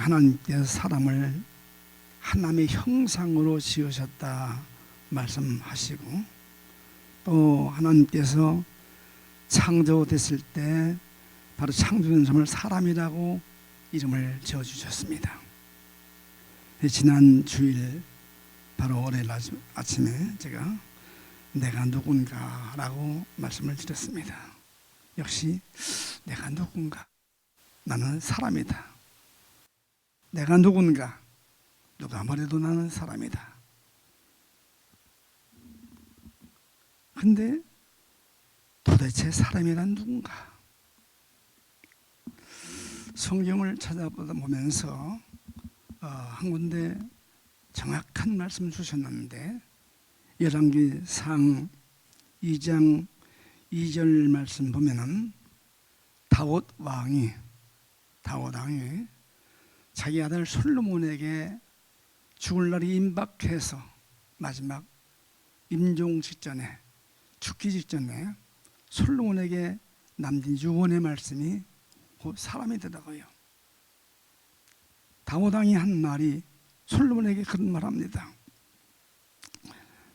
하나님께서 사람을 하나님의 형상으로 지으셨다 말씀하시고, 또 하나님께서 창조됐을 때 바로 창조된 사람을 사람이라고 이름을 지어주셨습니다. 지난 주일 바로 월요일 아침에 제가 내가 누군가 라고 말씀을 드렸습니다. 역시 내가 누군가, 나는 사람이다. 내가 누군가, 누가 뭐래도 나는 사람이다. 근데 도대체 사람이란 누군가? 성경을 찾아보면서 한 군데 정확한 말씀을 주셨는데, 열왕기상 2장 2절 말씀 보면은 다윗 왕이 자기 아들 솔로몬에게 죽을 날이 임박해서 마지막 임종 직전에, 죽기 직전에 솔로몬에게 남긴 유언의 말씀이 곧 사람이더라고요. 다윗 왕이 한 말이 솔로몬에게 그런 말합니다.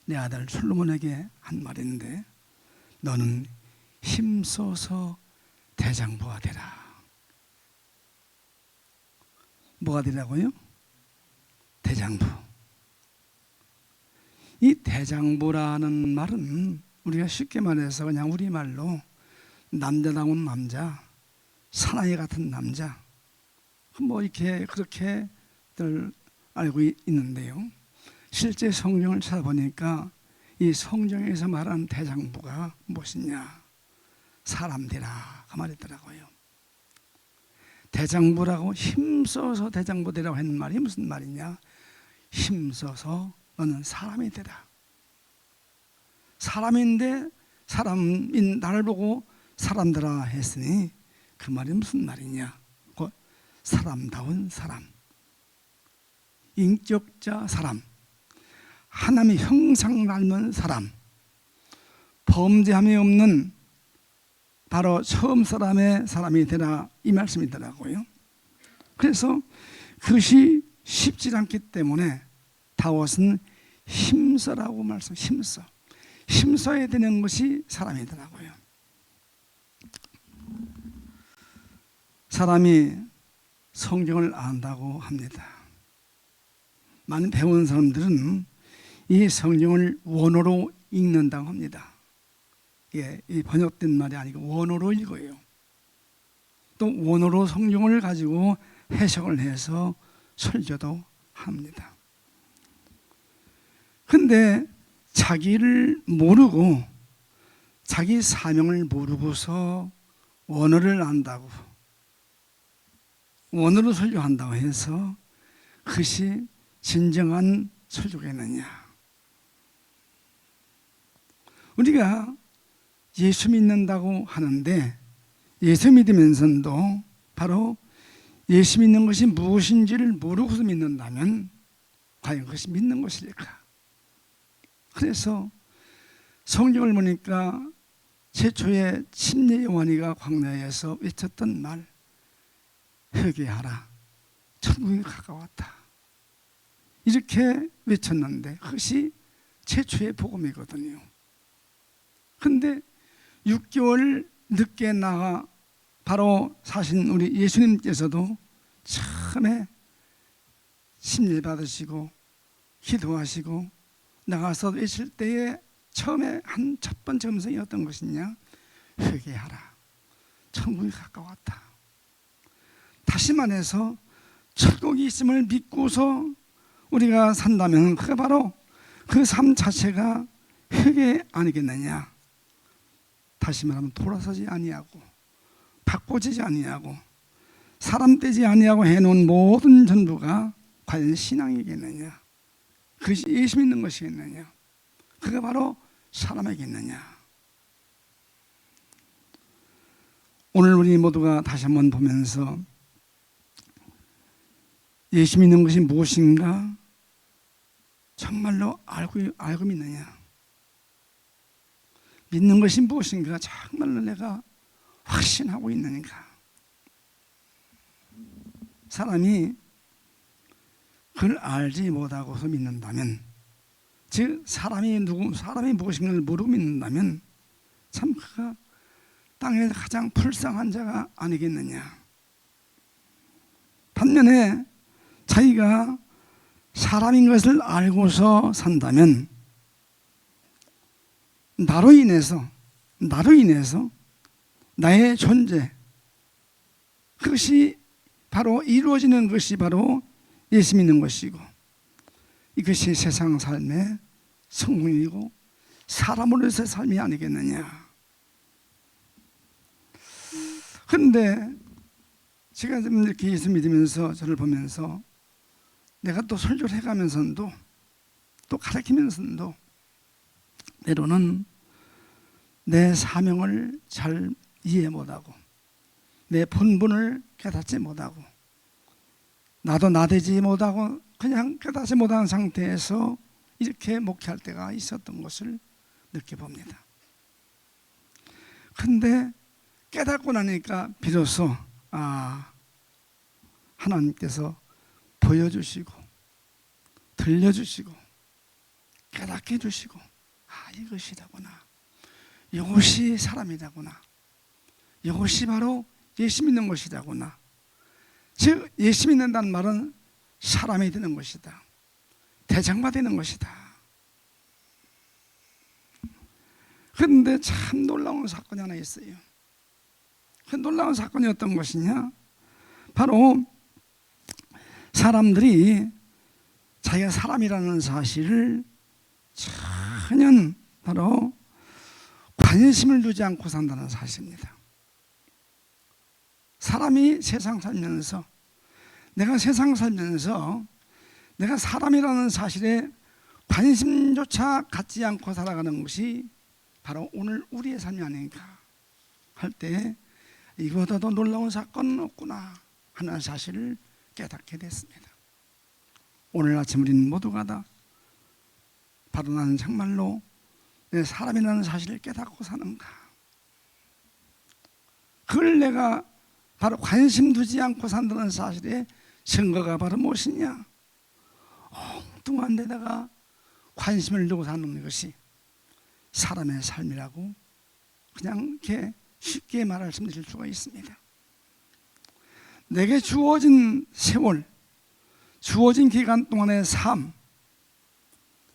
내 아들 솔로몬에게 한 말인데, 너는 힘써서 대장부가 되라. 뭐가 되라고요? 대장부. 이 대장부라는 말은 우리가 쉽게 말해서 그냥 우리말로 남자다운 남자, 사나이 같은 남자, 뭐 이렇게 그렇게들 알고 있는데요, 실제 성경을 찾아보니까 이 성경에서 말하는 대장부가 무엇이냐? 사람 되라 그 말이더라고요. 대장부라고 힘써서 대장부 되라고 하는 말이 무슨 말이냐? 힘써서 너는 사람이 되라. 사람인데 사람인 나를 보고 사람들아 했으니 그 말이 무슨 말이냐? 곧 사람다운 사람, 인격자 사람, 하나님의 형상 닮은 사람, 범죄함이 없는 바로 처음 사람의 사람이 되라, 이 말씀이더라고요. 그래서 그것이 쉽지 않기 때문에 다윗은 힘써라고 힘써야 되는 것이 사람이더라고요. 사람이 성경을 안다고 합니다. 많은 배운 사람들은 이 성경을 원어로 읽는다고 합니다. 이게 번역된 말이 아니고 원어로 읽어요. 또 원어로 성경을 가지고 해석을 해서 설교도 합니다. 근데 자기를 모르고, 자기 사명을 모르고서 원어를 안다고, 원어로 설교한다고 해서 그것이 진정한 설교겠느냐? 우리가 예수 믿는다고 하는데, 예수 믿으면서도 바로 예수 믿는 것이 무엇인지를 모르고서 믿는다면 과연 그것이 믿는 것일까? 그래서 성경을 보니까 최초의 침례 요한이가 광야에서 외쳤던 말, 회개하라, 천국이 가까웠다, 이렇게 외쳤는데 그것이 최초의 복음이거든요. 그런데 6개월 늦게 나가 바로 사신 우리 예수님께서도 처음에 침례 받으시고 기도하시고 나가서 외칠 때에 처음에 한 첫 번째 음성이 어떤 것이냐? 회개하라, 천국이 가까웠다. 다시 말해서 천국이 있음을 믿고서 우리가 산다면 그게 바로 그 삶 자체가 회개 아니겠느냐? 다시 말하면 돌아서지 아니하고 바꿔지지 아니하고 사람 되지 아니하고 해놓은 모든 전부가 과연 신앙이겠느냐? 그것이 예수 믿는 것이겠느냐? 그게 바로 사람이겠느냐? 오늘 우리 모두가 다시 한번 보면서 예수 믿는 것이 무엇인가 정말로 알고 믿느냐? 믿는 것이 무엇인가 정말로 내가 확신하고 있는가? 사람이 그걸 알지 못하고서 믿는다면, 즉 사람이 무엇인가를 모르고 믿는다면 참 그가 땅에 가장 불쌍한 자가 아니겠느냐. 반면에 자기가 사람인 것을 알고서 산다면 나로 인해서 나의 존재, 그것이 바로 이루어지는 것이 바로 예수 믿는 것이고, 이것이 세상 삶의 성공이고 사람으로서의 삶이 아니겠느냐. 그런데 제가 좀 이렇게 예수 믿으면서 저를 보면서 내가 또 설교를 해가면서도 또 가르치면서도 때로는 내 사명을 잘 이해 못하고 내 본분을 깨닫지 못하고 나도 나되지 못하고 그냥 깨닫지 못한 상태에서 이렇게 목회할 때가 있었던 것을 느껴봅니다. 그런데 깨닫고 나니까 비로소 하나님께서 보여주시고 들려주시고 깨닫게 해주시고 이것이라구나, 이것이 사람이라구나, 이것이 바로 예수 믿는 것이라구나. 즉 예수 믿는다는 말은 사람이 되는 것이다, 대장마 되는 것이다. 그런데 참 놀라운 사건이 하나 있어요. 그 놀라운 사건이 어떤 것이냐, 바로 사람들이 자기가 사람이라는 사실을 전혀 바로 관심을 두지 않고 산다는 사실입니다. 사람이 세상 살면서 내가 사람이라는 사실에 관심조차 갖지 않고 살아가는 것이 바로 오늘 우리의 삶이 아닌가 할 때 이보다도 놀라운 사건은 없구나 하는 사실을 깨닫게 됐습니다. 오늘 아침 우리는 모두가 다 바로 나는 정말로 내 사람이라는 사실을 깨닫고 사는가, 그걸 내가 바로 관심 두지 않고 산다는 사실의 증거가 바로 무엇이냐, 엉뚱한 데다가 관심을 두고 사는 것이 사람의 삶이라고 그냥 이렇게 쉽게 말씀드릴 수가 있습니다. 내게 주어진 세월, 주어진 기간 동안의 삶,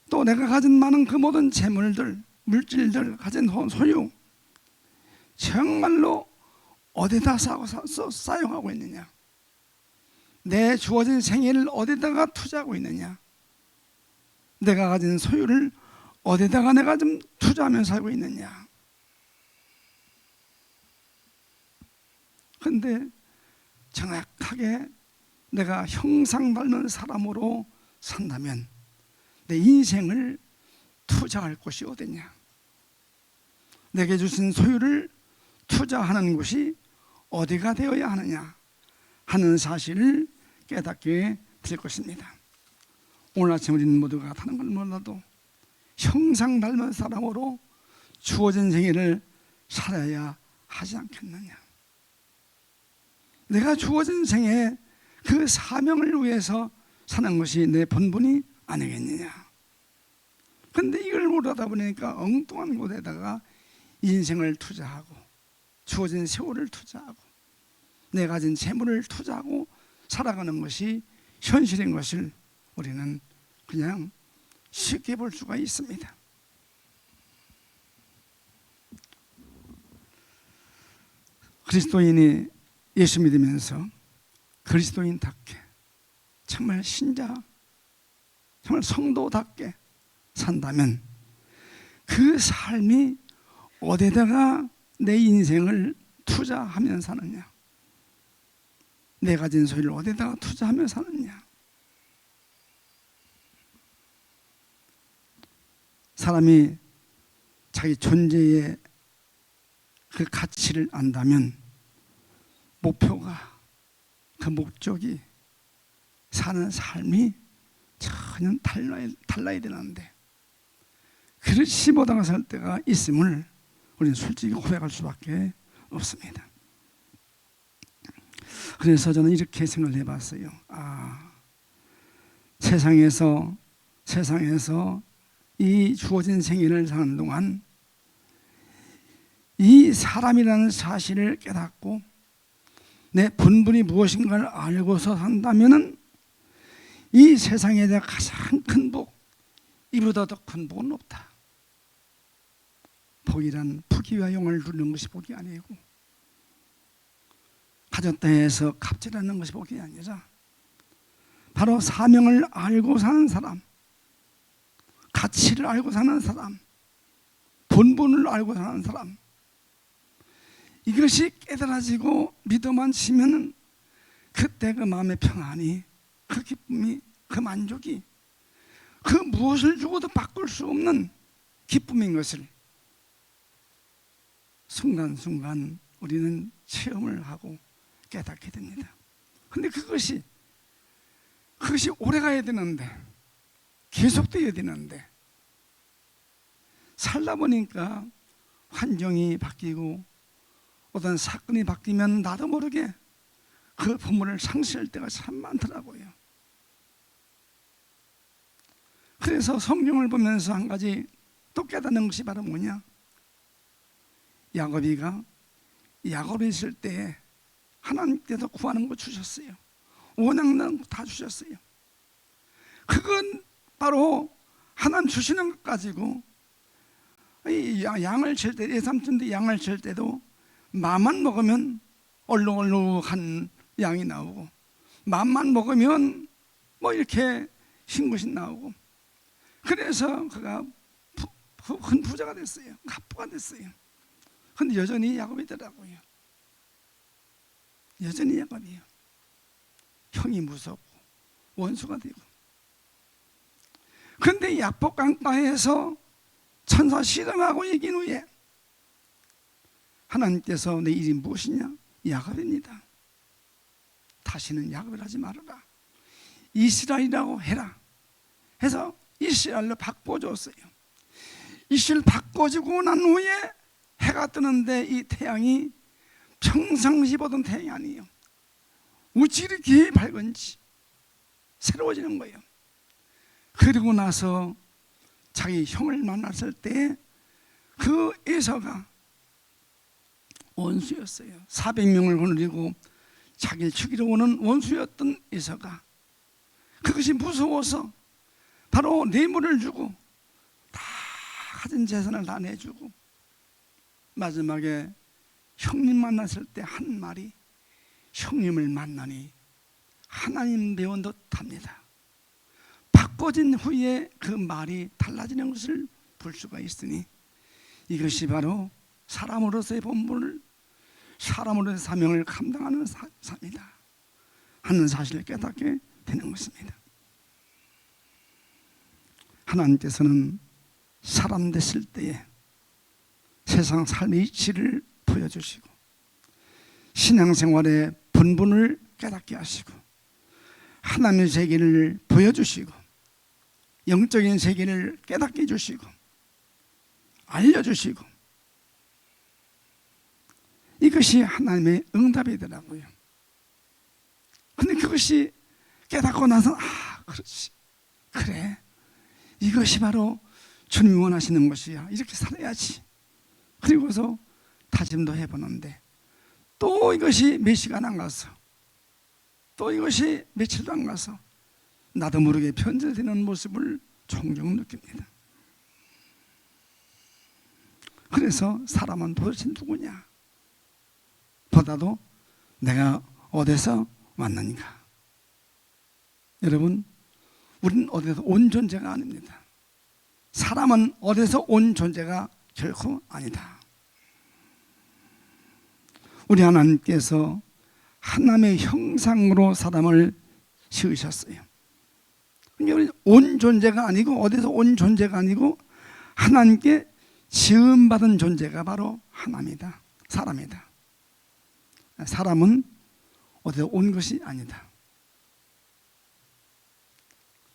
또 내가 가진 많은 그 모든 재물들, 물질들, 가진 소유, 정말로 어디다 사용하고 있느냐, 내 주어진 생애를 어디다가 투자하고 있느냐, 내가 가진 소유를 어디다가 내가 좀 투자하면서 살고 있느냐. 그런데 정확하게 내가 형상 닮은 사람으로 산다면 내 인생을 투자할 곳이 어디냐, 내게 주신 소유를 투자하는 곳이 어디가 되어야 하느냐 하는 사실을 깨닫게 될 것입니다. 오늘 아침 우리는 모두가 다른 걸 몰라도 형상 닮은 사람으로 주어진 생애를 살아야 하지 않겠느냐. 내가 주어진 생에 그 사명을 위해서 사는 것이 내 본분이 아니겠느냐. 그런데 이걸 모르다 보니까 엉뚱한 곳에다가 인생을 투자하고 주어진 세월을 투자하고 내가 가진 재물을 투자하고 살아가는 것이 현실인 것을 우리는 그냥 쉽게 볼 수가 있습니다. 그리스도인이 예수 믿으면서 그리스도인답게 정말 신자, 정말 성도답게 산다면 그 삶이 어디다가 내 인생을 투자하면 사느냐, 내 가진 소유를 어디다가 투자하며 사느냐. 사람이 자기 존재의 그 가치를 안다면 목표가, 그 목적이, 사는 삶이 전혀 달라야 되는데 그릇이 못하고 살 때가 있음을 우리는 솔직히 고백할 수밖에 없습니다. 그래서 저는 이렇게 생각을 해봤어요. 세상에서 이 주어진 생애를 사는 동안 이 사람이라는 사실을 깨닫고 내 본분이 무엇인가를 알고서 산다면은 이 세상에 대한 가장 큰 복, 이보다 더 큰 복은 없다. 복이란 부귀와 영을 누리는 것이 복이 아니고, 가졌다 해서 갑질하는 것이 복이 아니라 바로 사명을 알고 사는 사람, 가치를 알고 사는 사람, 본분을 알고 사는 사람, 이것이 깨달아지고 믿어만 지면은 그때 그 마음의 평안이, 그 기쁨이, 그 만족이 그 무엇을 주고도 바꿀 수 없는 기쁨인 것을 순간순간 우리는 체험을 하고 깨닫게 됩니다. 그런데 그것이 오래가야 되는데, 계속되어야 되는데, 살다 보니까 환경이 바뀌고 어떤 사건이 바뀌면 나도 모르게 그 본분을 상실할 때가 참 많더라고요. 그래서 성경을 보면서 한 가지 또 깨닫는 것이 바로 뭐냐? 야곱이 있을 때 하나님께서 구하는 거 주셨어요. 원하는 거 다 주셨어요. 그건 바로 하나님 주시는 것 가지고 양을 칠 때, 예삼촌도 양을 칠 때도 마음만 먹으면 얼룩얼룩한 양이 나오고, 마음만 먹으면 뭐 이렇게 흰 것이 나오고, 그래서 그가 큰 부자가 됐어요. 갑부가 됐어요. 그런데 여전히 야곱이더라고요. 여전히 야곱이에요. 형이 무섭고 원수가 되고. 그런데 야복 강가에서 천사 실험하고 이긴 후에 하나님께서 내 이름이 무엇이냐? 야곱입니다. 다시는 야곱을 하지 말아라. 이스라엘이라고 해라. 해서 이스라엘로 바꿔줬어요. 이스라엘 바꿔주고 난 후에 해가 뜨는데 이 태양이 평상시 보던 태양이 아니에요. 어찌 이렇게 밝은지 새로워지는 거예요. 그리고 나서 자기 형을 만났을 때 그 에서가 원수였어요. 400명을 거느리고 자기를 죽이러 오는 원수였던 에서가 그것이 무서워서 바로 뇌물을 주고 다 가진 재산을 다 내주고 마지막에 형님 만났을 때 한 말이 형님을 만나니 하나님 배운 듯합니다. 바꿔진 후에 그 말이 달라지는 것을 볼 수가 있으니 이것이 바로 사람으로서의 본분을, 사람으로서의 사명을 감당하는 삶이다 하는 사실을 깨닫게 되는 것입니다. 하나님께서는 사람 됐을 때에 세상 삶의 이치를 보여주시고 신앙생활의 본분을 깨닫게 하시고 하나님의 세계를 보여주시고 영적인 세계를 깨닫게 해주시고 알려주시고, 이것이 하나님의 응답이더라고요. 근데 그것이 깨닫고 나서 그렇지, 그래, 이것이 바로 주님이 원하시는 것이야, 이렇게 살아야지. 그리고서 다짐도 해보는데 또 이것이 몇 시간 안 가서, 또 이것이 며칠도 안 가서 나도 모르게 변질되는 모습을 종종 느낍니다. 그래서 사람은 도대체 누구냐? 보다도 내가 어디서 왔는가? 여러분, 우리는 어디서 온 존재가 아닙니다. 사람은 어디서 온 존재가 결코 아니다. 우리 하나님께서 하나님의 형상으로 사람을 지으셨어요. 우리 온 존재가 아니고, 어디서 온 존재가 아니고 하나님께 지음받은 존재가 바로 하나입니다. 사람이다. 사람은 어디서 온 것이 아니다.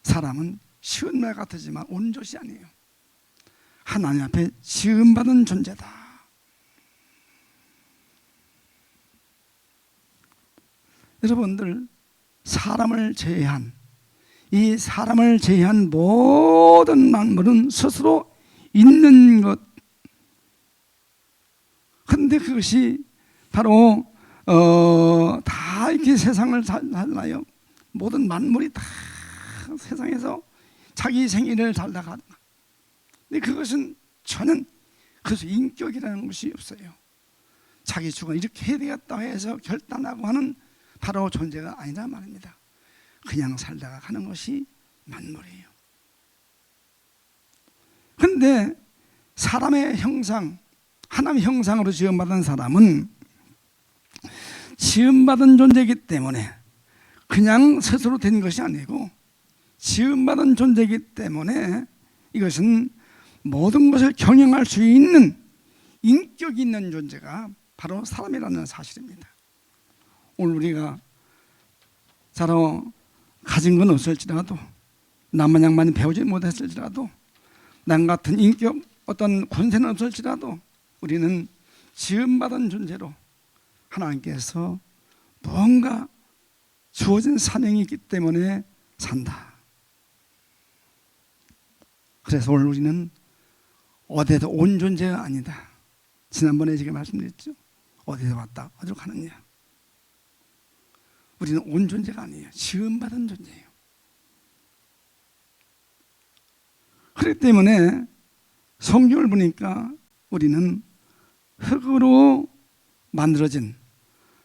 사람은 쉬운 말 같으지만 온 것이 아니에요. 하나님 앞에 지음받은 존재다. 여러분들, 사람을 제외한 이 사람을 제외한 모든 만물은 스스로 있는 것. 그런데 그것이 바로 다 이렇게 세상을 살아요. 모든 만물이 다 세상에서 자기 생일을 살다가, 근데 그것은 전혀 그것은 인격이라는 것이 없어요. 자기 주가 이렇게 해야 되겠다 해서 결단하고 하는 바로 존재가 아니란 말입니다. 그냥 살다가 가는 것이 만물이에요. 그런데 사람의 형상, 하나님의 형상으로 지음받은 사람은 지음받은 존재이기 때문에 그냥 스스로 된 것이 아니고 지음받은 존재이기 때문에 이것은 모든 것을 경영할 수 있는 인격이 있는 존재가 바로 사람이라는 사실입니다. 오늘 우리가 자로 가진 건 없을지라도, 남마냥 많이 배우지 못했을지라도, 남 같은 인격 어떤 권세는 없을지라도 우리는 지음받은 존재로 하나님께서 뭔가 주어진 사명이 있기 때문에 산다. 그래서 오늘 우리는 어디에서 온 존재가 아니다. 지난번에 제가 말씀드렸죠. 어디서 왔다 어디로 가느냐. 우리는 온 존재가 아니에요. 지음받은 존재예요. 그렇기 때문에 성경을 보니까 우리는 흙으로 만들어진,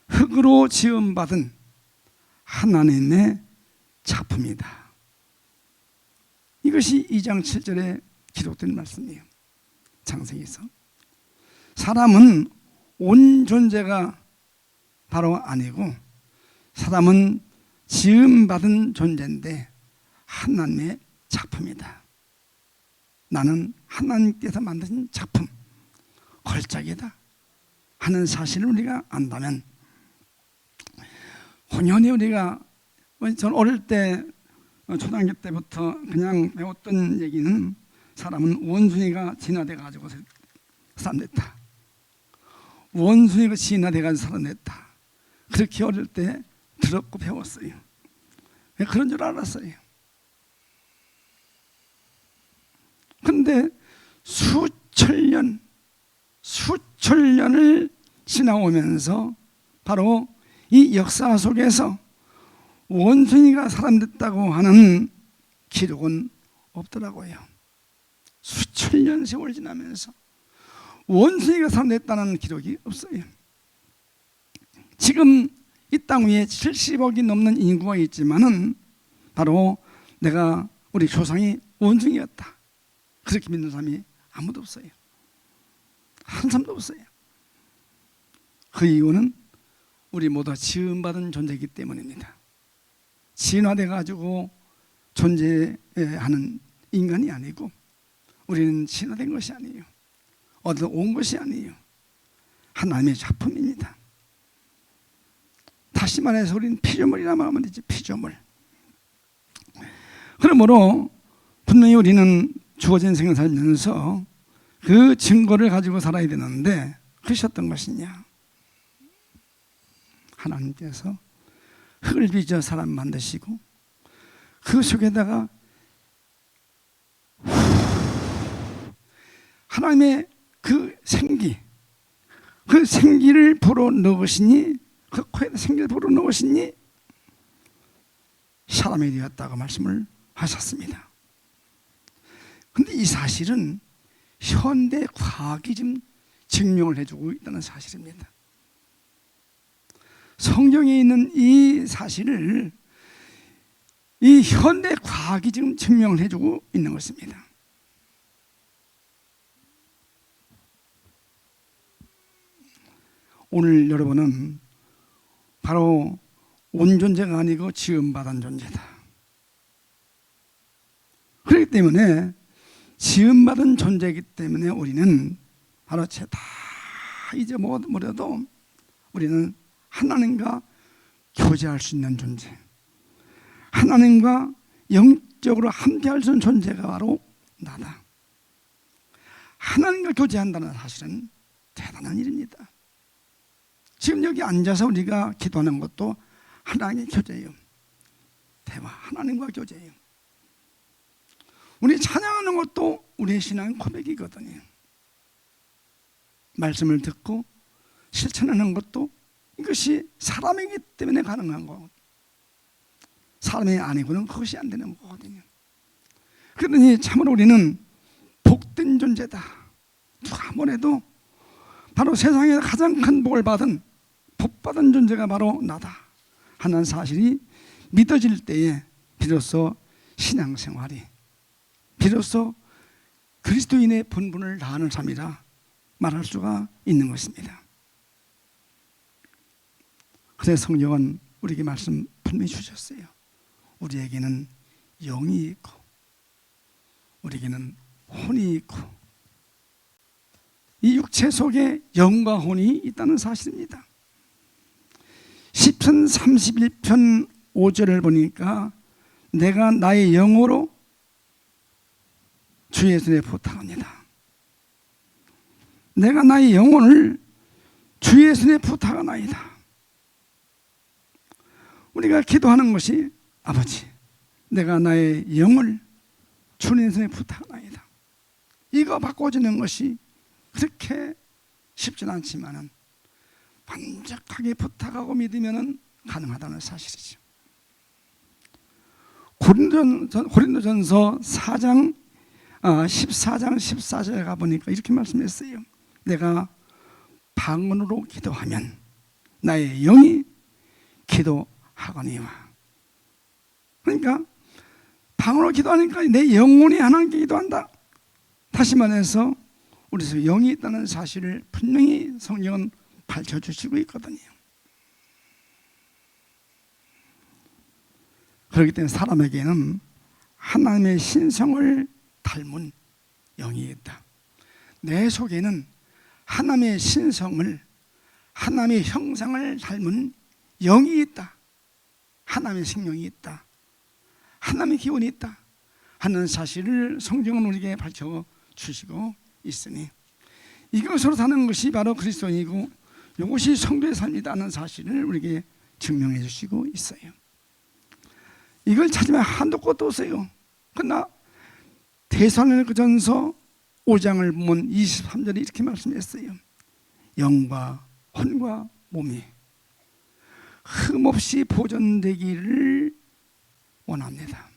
흙으로 지음받은 하나님의 작품이다. 이것이 2장 7절에 기록된 말씀이에요. 창세기에서. 사람은 온 존재가 바로 아니고 사람은 지음받은 존재인데 하나님의 작품이다. 나는 하나님께서 만드신 작품, 걸작이다 하는 사실을 우리가 안다면, 혼연히 우리가, 저는 어릴 때 초등학교 때부터 그냥 배웠던 얘기는 사람은 원숭이가 진화돼 가지고 사람 됐다. 원숭이가 진화돼 가지고 사람 됐다. 그렇게 어릴 때 들었고 배웠어요. 그런 줄 알았어요. 그런데 수천 년을 지나오면서 바로 이 역사 속에서 원숭이가 사람 됐다고 하는 기록은 없더라고요. 수천 년 세월 지나면서 원숭이가 사람 됐다는 기록이 없어요. 지금 이 땅 위에 70억이 넘는 인구가 있지만은 바로 우리 조상이 원숭이였다 그렇게 믿는 사람이 아무도 없어요. 한 사람도 없어요. 그 이유는 우리 모두 지음받은 존재이기 때문입니다. 진화돼 가지고 존재하는 인간이 아니고, 우리는 진화된 것이 아니에요. 어디서 온 것이 아니에요. 하나님의 작품입니다. 다시 말해서 우리는 피조물이라 말하면 되지, 피조물. 그러므로 분명히 우리는 주어진 생을 살면서 그 증거를 가지고 살아야 되는데, 그것이 어떤 것이냐. 하나님께서 흙을 빚어 사람 만드시고 그 속에다가 하나님의 그 생기를 불어 넣으시니, 그 코에 생기를 불어 넣으시니 사람이 되었다고 말씀을 하셨습니다. 그런데 이 사실은 현대 과학이 지금 증명을 해주고 있다는 사실입니다. 성경에 있는 이 사실을 이 현대 과학이 지금 증명을 해주고 있는 것입니다. 오늘 여러분은 바로 온 존재가 아니고 지음받은 존재다. 그렇기 때문에 지음받은 존재이기 때문에 우리는 바로 다 잊어버려도 우리는 하나님과 교제할 수 있는 존재, 하나님과 영적으로 함께할 수 있는 존재가 바로 나다. 하나님과 교제한다는 사실은 대단한 일입니다. 지금 여기 앉아서 우리가 기도하는 것도 하나님의 교제예요. 대화, 하나님과 교제예요. 우리 찬양하는 것도 우리의 신앙 고백이거든요. 말씀을 듣고 실천하는 것도 이것이 사람이기 때문에 가능한 거고, 사람이 아니고는 그것이 안 되는 거거든요. 그러니 참으로 우리는 복된 존재다. 누가 뭐래도 바로 세상에 가장 큰 복을 받은, 복받은 존재가 바로 나다 하는 사실이 믿어질 때에 비로소 신앙생활이, 비로소 그리스도인의 본분을 다하는 삶이라 말할 수가 있는 것입니다. 그래서 성경은 우리에게 말씀 분명히 주셨어요. 우리에게는 영이 있고 우리에게는 혼이 있고, 이 육체 속에 영과 혼이 있다는 사실입니다. 시편 31편 5절을 보니까 내가 나의 영으로 주의 손에 부탁합니다. 내가 나의 영혼을 주의 손에 부탁하나이다. 우리가 기도하는 것이 아버지, 내가 나의 영을 주님 손에 부탁하나이다. 이거 바꿔주는 것이 그렇게 쉽지는 않지만 완벽하게 부탁하고 믿으면 가능하다는 사실이죠. 고린도전서 14장 14절에 가보니까 이렇게 말씀했어요. 내가 방언으로 기도하면 나의 영이 기도하거니와. 그러니까 방언으로 기도하니까 내 영혼이 하나님께 기도한다. 다시 말해서 우리 속에 영이 있다는 사실을 분명히 성경은 밝혀주시고 있거든요. 그렇기 때문에 사람에게는 하나님의 신성을 닮은 영이 있다. 내 속에는 하나님의 신성을, 하나님의 형상을 닮은 영이 있다. 하나님의 생명이 있다. 하나님의 기운이 있다 하는 사실을 성경은 우리에게 밝혀주시고 있으니, 이것으로 사는 것이 바로 그리스도인이고 이것이 성도의 삶이다 하는 사실을 우리에게 증명해 주시고 있어요. 이걸 찾으면 한도 끝도 없어요. 그러나 데살로니가전서 5장을 보면 23절에 이렇게 말씀했어요. 영과 혼과 몸이 흠없이 보존되기를 원합니다.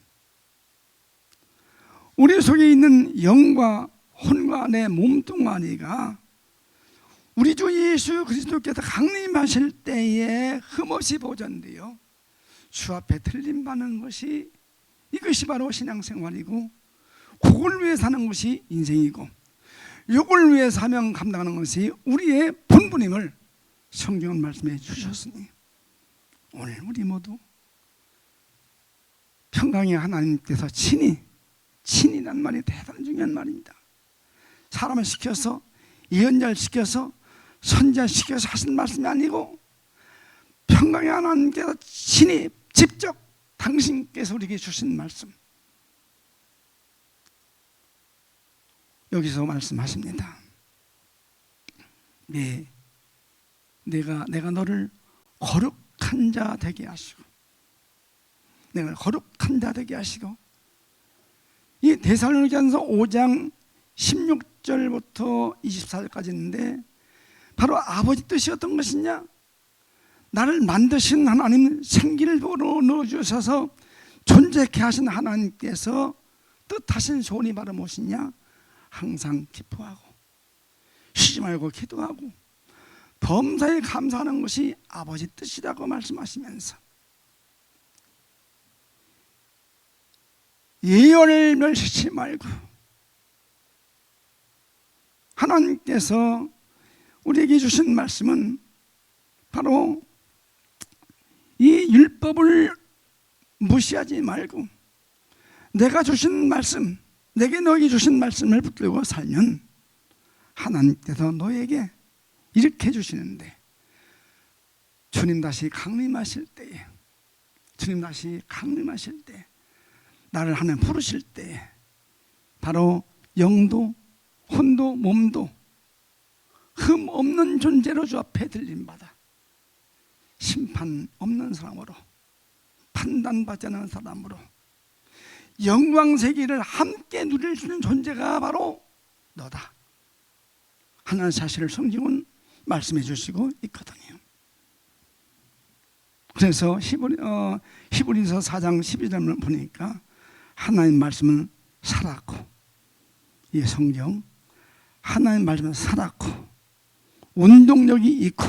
우리 속에 있는 영과 혼과 내 몸뚱아리가 우리 주 예수 그리스도께서 강림하실 때에 흠없이 보존되어 주 앞에 들림받는 것이, 이것이 바로 신앙생활이고, 그걸 위해 사는 것이 인생이고, 이걸 위해 사명 감당하는 것이 우리의 본분임을 성경은 말씀해 주셨으니, 오늘 우리 모두 평강의 하나님께서 친이란 말이 대단히 중요한 말입니다. 사람을 시켜서, 예언자를 시켜서, 선지자 시켜서 하신 말씀이 아니고 평강의 하나님께서 친히 직접 당신께서 우리에게 주신 말씀, 여기서 말씀하십니다. 내가 너를 거룩한 자 되게 하시고, 내가 거룩한 자 되게 하시고, 이 데살로니가전서 5장 16절부터 24절까지 있는데 바로 아버지 뜻이 어떤 것이냐? 나를 만드신 하나님, 생기를 넣어주셔서 존재케 하신 하나님께서 뜻하신 소원이 바로 무엇이냐? 항상 기뻐하고 쉬지 말고 기도하고 범사에 감사하는 것이 아버지 뜻이라고 말씀하시면서, 예언을 멸시치 말고, 하나님께서 우리에게 주신 말씀은 바로 이 율법을 무시하지 말고, 내가 주신 말씀, 내게 너에게 주신 말씀을 붙들고 살면 하나님께서 너에게 이렇게 해주시는데, 주님 다시 강림하실 때에, 주님 다시 강림하실 때, 나를 하나님 부르실 때에 바로 영도 혼도 몸도 흠 없는 존재로 주 앞에 들림받아 심판 없는 사람으로 판단받지 않은 사람으로 영광 세계를 함께 누릴 수 있는 존재가 바로 너다 하는 사실을 성경은 말씀해 주시고 있거든요. 그래서 히브리서 4장 12절을 보니까 하나님 말씀은 살았고, 이 성경 하나님 말씀은 살았고 운동력이 있고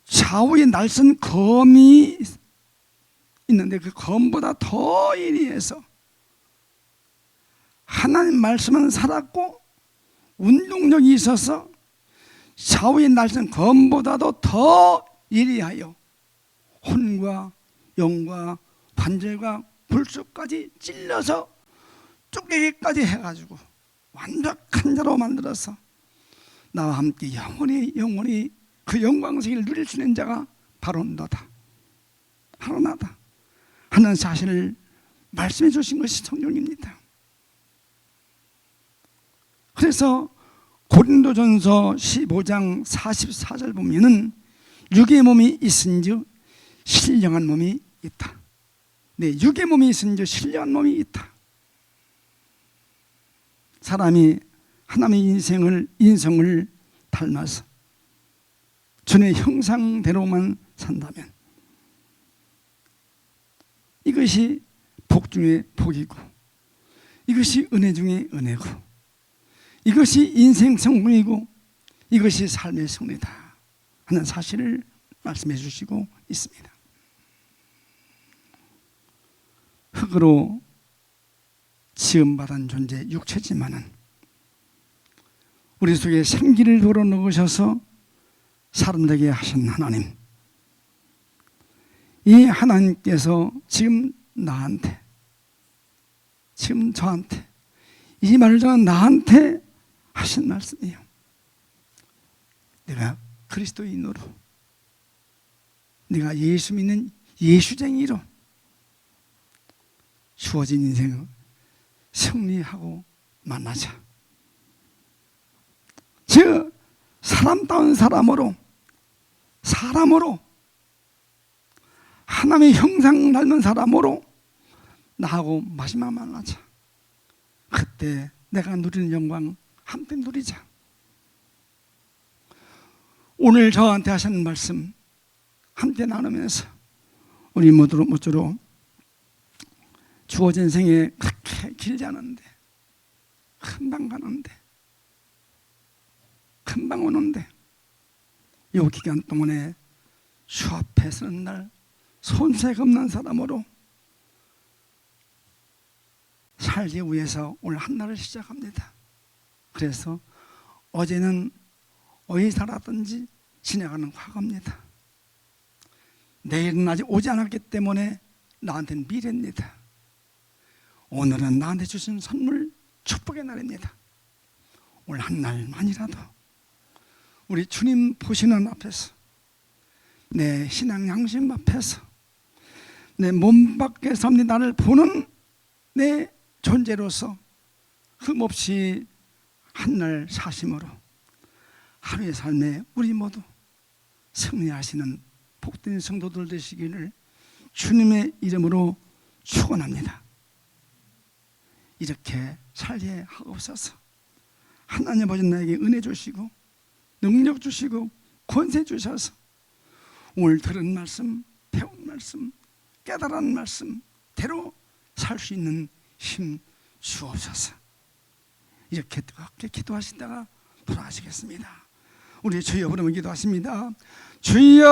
좌우에 날선 검이 있는데 그 검보다 더 예리해서, 하나님 말씀은 살았고 운동력이 있어서 좌우에 날선 검보다도 더 예리하여 혼과 영과 관절과 불수까지 찔러서 쪼개기까지 해가지고 완벽한 자로 만들어서 나와 함께 영원히 그 영광세계를 누릴 수 있는 자가 바로 너다, 바로 나다 하는 사실을 말씀해 주신 것이 성경입니다. 그래서 고린도전서 15장 44절 보면은 육의 몸이 있은즉 신령한 몸이 있다. 네, 육의 몸이 있은즉 신령한 몸이 있다. 사람이 하나님의 인성을 닮아서 주의 형상대로만 산다면 이것이 복 중에 복이고, 이것이 은혜 중에 은혜고, 이것이 인생 성공이고, 이것이 삶의 승리다 하는 사실을 말씀해 주시고 있습니다. 흙으로 지음받은 존재 육체지만은 우리 속에 생기를 불어넣으셔서 사람되게 하신 하나님, 이 하나님께서 지금 나한테, 지금 저한테, 이 말을 저는 나한테 하신 말씀이에요. 내가 그리스도인으로, 내가 예수 믿는 예수쟁이로 주어진 인생을 승리하고 만나자. 즉 사람다운 사람으로 하나님의 형상 닮은 사람으로 나하고 마지막 만나자. 그때 내가 누리는 영광 함께 누리자. 오늘 저한테 하시는 말씀 함께 나누면서 우리 모쪼록 주어진 생에 그렇게 길지 않은데, 금방 가는데, 금방 오는데, 이 기간 동안에 주 앞에 서는 날 손색 없는 사람으로 살기 위해서 오늘 한 날을 시작합니다. 그래서 어제는 어디 살았든지 지나가는 과거입니다. 내일은 아직 오지 않았기 때문에 나한테는 미래입니다. 오늘은 나한테 주신 선물, 축복의 날입니다. 오늘 한 날만이라도 우리 주님 보시는 앞에서, 내 신앙 양심 앞에서, 내 몸 밖에서 나를 보는 내 존재로서 흠없이 한 날 사심으로 하루의 삶에 우리 모두 승리하시는 복된 성도들 되시기를 주님의 이름으로 축원합니다. 이렇게 살게 하옵소서. 하나님 아버지 나에게 은혜 주시고 능력 주시고 권세 주셔서 오늘 들은 말씀, 배운 말씀, 깨달은 말씀대로 살 수 있는 힘 주옵소서. 이렇게 뜨겁게 기도하시다가 돌아가시겠습니다. 우리 주여 부르며 기도하십니다. 주여